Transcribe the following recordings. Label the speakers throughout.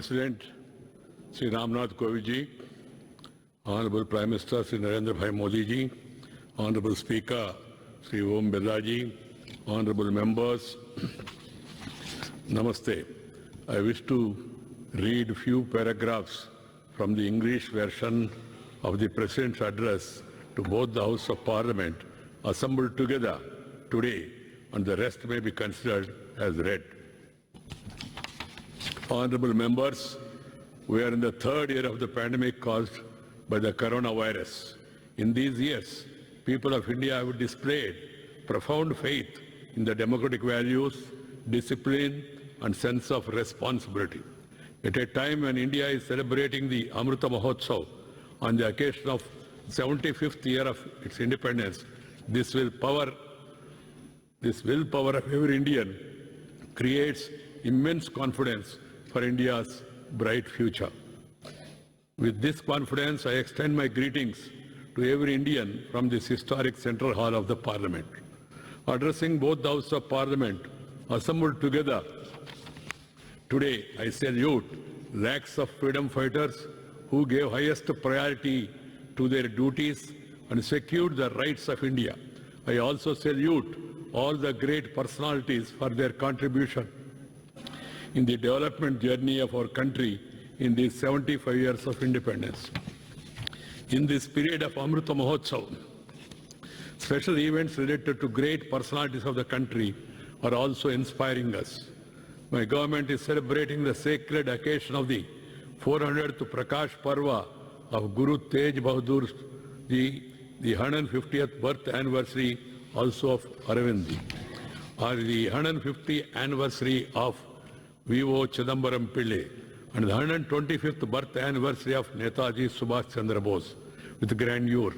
Speaker 1: President, Sri Ramnath Kovind ji, Honorable Prime Minister Sri Narendra Bhai Modi ji, Honorable Speaker Sri Om Birla ji, Honorable Members, Namaste. I wish to read a few paragraphs from the English version of the President's address to both the House of Parliament assembled together today, and the rest may be considered as read. Honorable members, we are in the third year of the pandemic caused by the coronavirus. In these years, people of India have displayed profound faith in the democratic values, discipline, and sense of responsibility. At a time when India is celebrating the Amrita Mahotsav on the occasion of 75th year of its independence, this willpower of every Indian creates immense confidence for India's bright future. With this confidence, I extend my greetings to every Indian from this historic Central Hall of the Parliament. Addressing both the House of Parliament assembled together today, I salute lakhs of freedom fighters who gave highest priority to their duties and secured the rights of India. I also salute all the great personalities for their contribution in the development journey of our country in these 75 years of independence. In this period of Amrita Mahotsav, special events related to great personalities of the country are also inspiring us. My government is celebrating the sacred occasion of the 400th Prakash Parva of Guru Tej Bahadur Ji, the 150th birth anniversary also of Aravind Ji, or the 150th anniversary of V.O. Chidambaram Pillai, and the 125th birth anniversary of Netaji Subhash Chandra Bose with grandeur.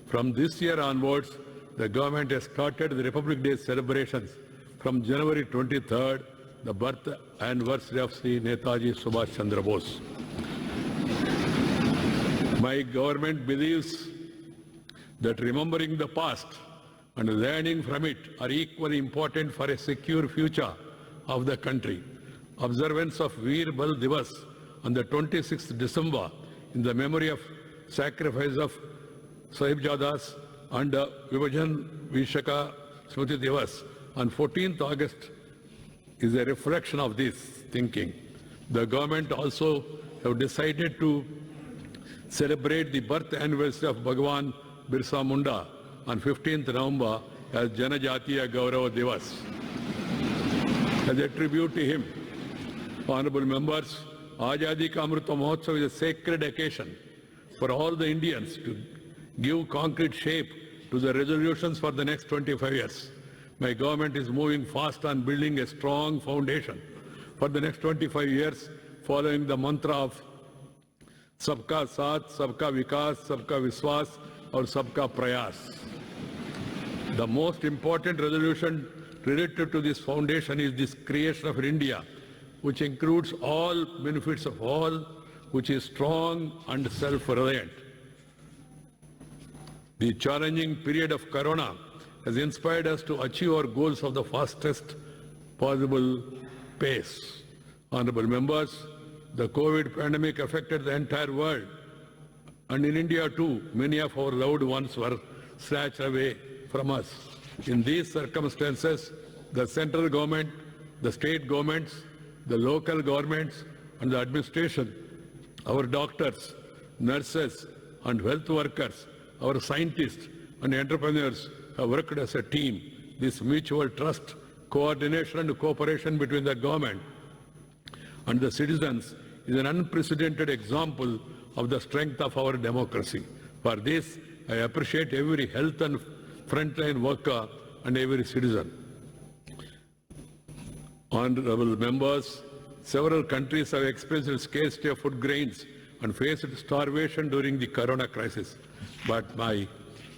Speaker 1: From this year onwards, the government has started the Republic Day celebrations from January 23rd, the birth anniversary of Sri Netaji Subhash Chandra Bose. My government believes that remembering the past and learning from it are equally important for a secure future of the country. Observance of Veer Bal Divas on the 26th December in the memory of sacrifice of Sahibjadas and Vibhajan Vishaka Smriti Divas on 14th August is a reflection of this thinking. The government also have decided to celebrate the birth anniversary of Bhagwan Birsa Munda on 15th November as Janajatiya Gaurava Divas. As a tribute to him, honorable members, Azadi Ka Amrita Mahotsav is a sacred occasion for all the Indians to give concrete shape to the resolutions for the next 25 years. My government is moving fast on building a strong foundation for the next 25 years, following the mantra of Sabka Saath, Sabka Vikas, Sabka Viswas, or Sabka Prayas. The most important resolution related to this foundation is this creation of India, which includes all benefits of all, which is strong and self-reliant. The challenging period of Corona has inspired us to achieve our goals of the fastest possible pace. Honorable members, the COVID pandemic affected the entire world, and in India too, many of our loved ones were snatched away from us. In these circumstances, the central government, the state governments, the local governments, and the administration, our doctors, nurses, and health workers, our scientists and entrepreneurs have worked as a team. This mutual trust, coordination, and cooperation between the government and the citizens is an unprecedented example of the strength of our democracy. For this, I appreciate every health and frontline worker and every citizen. Honorable members, several countries have experienced scarcity of food grains and faced starvation during the corona crisis. But my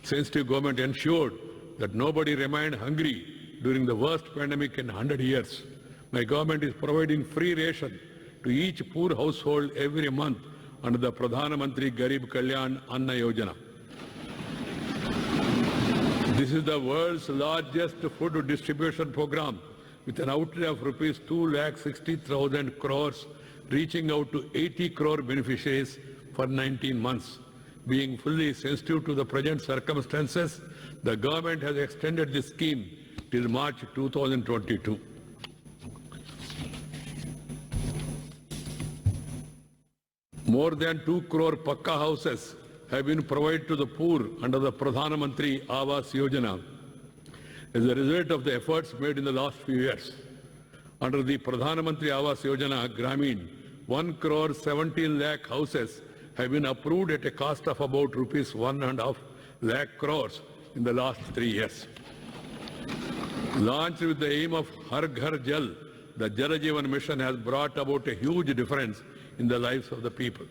Speaker 1: sensitive government ensured that nobody remained hungry during the worst pandemic in 100 years. My government is providing free ration to each poor household every month under the Pradhana Mantri Garib Kalyan Anna Yojana. This is the world's largest food distribution program with an outlay of rupees 2,60,000 crores reaching out to 80 crore beneficiaries for 19 months. Being fully sensitive to the present circumstances, the government has extended this scheme till March 2022. More than 2 crore Pakka houses have been provided to the poor under the Pradhan Mantri Awas Yojana as a result of the efforts made in the last few years. Under the Pradhan Mantri Awas Yojana, Grameen, 1 crore 17 lakh houses have been approved at a cost of about rupees 1.5 lakh crores in the last 3 years. Launched with the aim of Har Ghar Jal, the Jal Jeevan mission has brought about a huge difference in the lives of the people.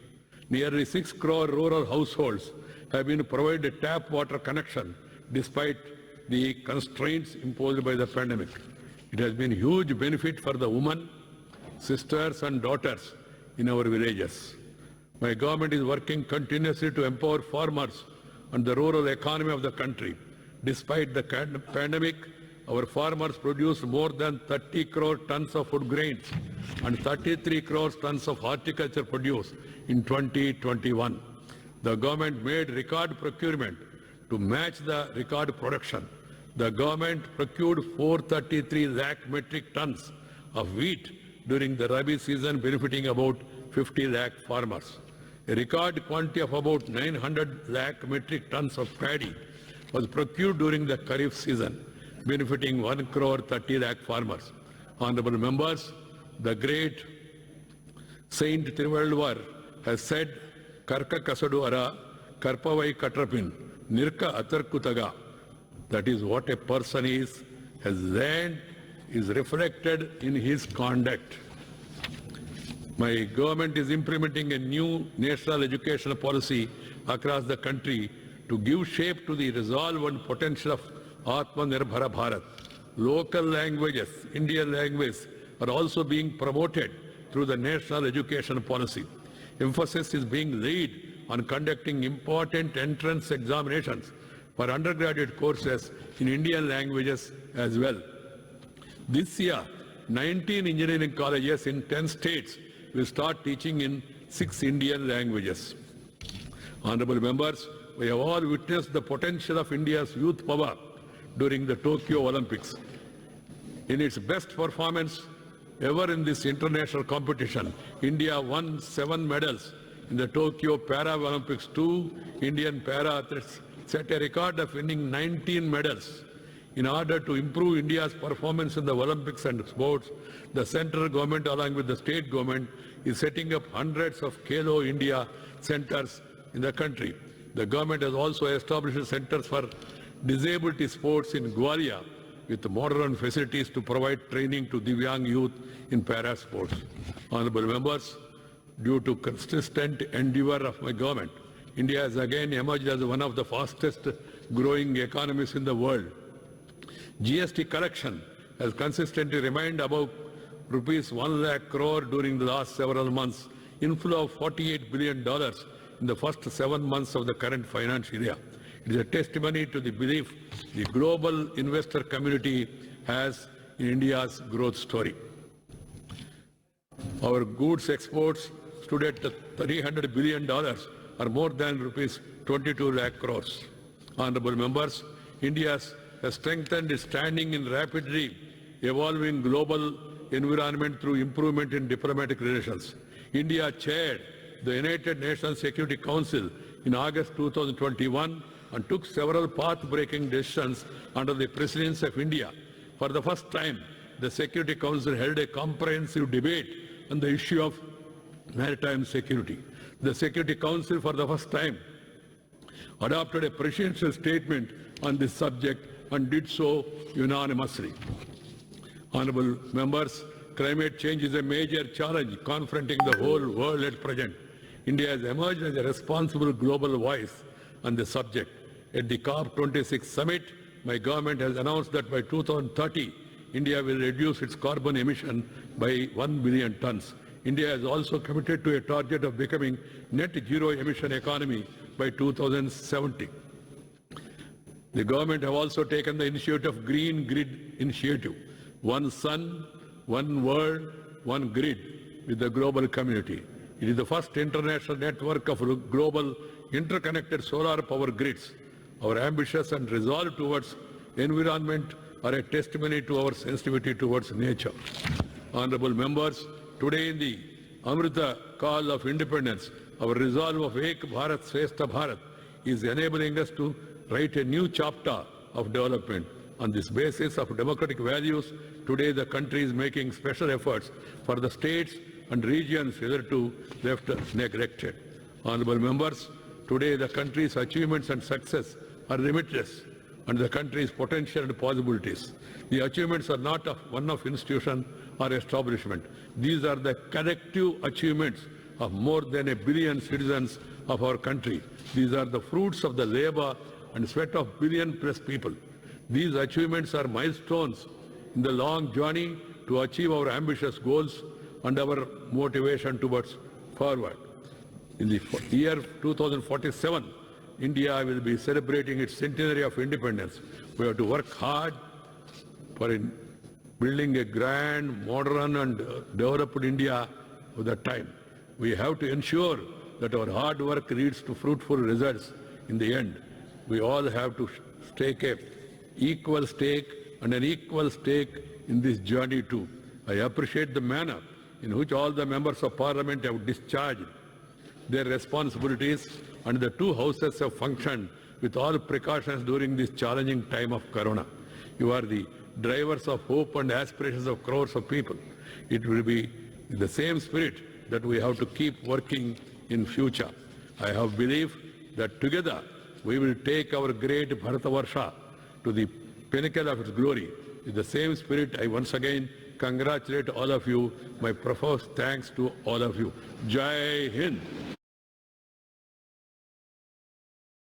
Speaker 1: Nearly 6 crore rural households have been provided a tap water connection despite the constraints imposed by the pandemic. It has been a huge benefit for the women, sisters and daughters in our villages. My government is working continuously to empower farmers and the rural economy of the country. Despite the pandemic, our farmers produced more than 30 crore tons of food grains and 33 crore tons of horticulture produce in 2021. The government made record procurement to match the record production. The government procured 433 lakh metric tons of wheat during the Rabi season, benefiting about 50 lakh farmers. A record quantity of about 900 lakh metric tons of paddy was procured during the Kharif season, benefiting 1 crore 30 lakh farmers. Honorable members, the great Saint Thiruvalluvar has said, Karka Kasadu Ara, Karpavai Katrapin, Nirka Atarkutaga. That is what a person has learned, is reflected in his conduct. My government is implementing a new national education policy across the country to give shape to the resolve and potential of Atmanirbhar Bharat. Local languages, Indian language, are also being promoted through the national education policy. Emphasis is being laid on conducting important entrance examinations for undergraduate courses in Indian languages as well. This year, 19 engineering colleges in 10 states will start teaching in 6 Indian languages. Honorable members, we have all witnessed the potential of India's youth power during the Tokyo Olympics. In its best performance ever in this international competition, India won 7 medals in the Tokyo Paralympics. 2 Indian para-athletes set a record of winning 19 medals. In order to improve India's performance in the Olympics and sports, the central government along with the state government is setting up hundreds of Khelo India centers in the country. The government has also established centers for disability sports in Gwalior with modern facilities to provide training to Divyang youth in para sports. Honorable members, due to consistent endeavor of my government, India has again emerged as one of the fastest growing economies in the world. GST collection has consistently remained above rupees 1 lakh crore during the last several months, inflow of $48 billion in the first 7 months of the current financial year. It is a testimony to the belief the global investor community has in India's growth story. Our goods exports stood at $300 billion, or more than rupees 22 lakh crores. Honorable members, India has strengthened its standing in rapidly evolving global environment through improvement in diplomatic relations. India chaired the United Nations Security Council in August 2021 and took several path-breaking decisions under the presidency of India. For the first time, the Security Council held a comprehensive debate on the issue of maritime security. The Security Council, for the first time, adopted a presidential statement on this subject and did so unanimously. Honorable members, climate change is a major challenge confronting the whole world at present. India has emerged as a responsible global voice on the subject. At the COP26 summit, my government has announced that by 2030, India will reduce its carbon emission by 1 billion tons. India has also committed to a target of becoming net zero emission economy by 2070. The government have also taken the initiative of Green Grid Initiative. One sun, one world, one grid. with the global community. It is the first international network of global interconnected solar power grids. Our ambitions and resolve towards environment are a testimony to our sensitivity towards nature. Honorable members, today in the Amrita call of independence, our resolve of Ek Bharat Shrestha Bharat is enabling us to write a new chapter of development. On this basis of democratic values, today the country is making special efforts for the states and regions hitherto left neglected. Honorable members, today the country's achievements and success are limitless, and the country's potential and possibilities. The achievements are not of one of institution or establishment. These are the collective achievements of more than 1 billion citizens of our country. These are the fruits of the labor and sweat of billion-plus people. These achievements are milestones in the long journey to achieve our ambitious goals and our motivation towards forward. In the year 2047, India will be celebrating its centenary of independence. We have to work hard for building a grand, modern and developed India of that time. We have to ensure that our hard work leads to fruitful results in the end. We all have to take an equal stake in this journey too. I appreciate the manner in which all the members of Parliament have discharged their responsibilities and the two houses have functioned with all precautions during this challenging time of Corona. You are the drivers of hope and aspirations of crores of people. It will be in the same spirit that we have to keep working in future. I have belief that together we will take our great Bharatavarsha to the pinnacle of its glory. In the same spirit, I once again congratulate all of you. My profound thanks to all of you. Jai Hind.